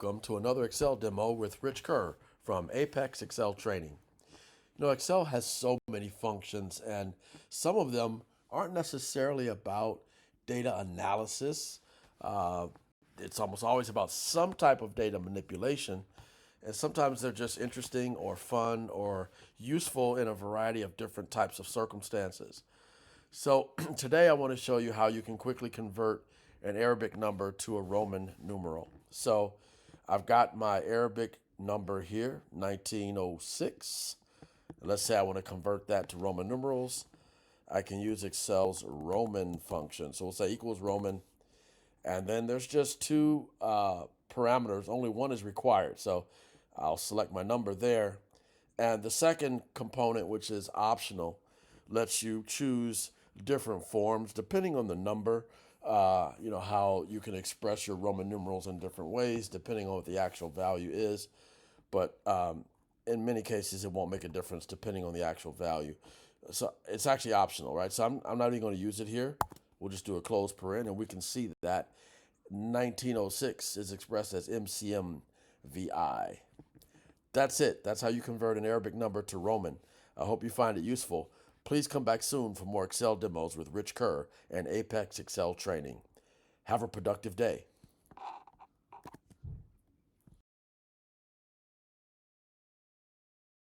Welcome to another Excel demo with Rich Kerr from Apex Excel Training. Excel has so many functions, and some of them aren't necessarily about data analysis. Uh, it's almost always about some type of data manipulation, and sometimes they're just interesting or fun or useful in a variety of different types of circumstances. So today I want to show you how you can quickly convert an Arabic number to a Roman numeral. So I've got my Arabic number here, 1906. Let's say I want to convert that to Roman numerals. I can use Excel's Roman function. So we'll say equals Roman. And then there's just two parameters. Only one is required. So I'll select my number there. And the second component, which is optional, lets you choose different forms depending on the number. How you can express your Roman numerals in different ways depending on what the actual value is. But in many cases, it won't make a difference depending on the actual value. So it's actually optional, right? So I'm not even going to use it here. We'll just do a close paren, and we can see that 1906 is expressed as MCMVI. That's it. That's how you convert an Arabic number to Roman. I hope you find it useful. Please come back soon for more Excel demos with Rich Kerr and Apex Excel Training. Have a productive day.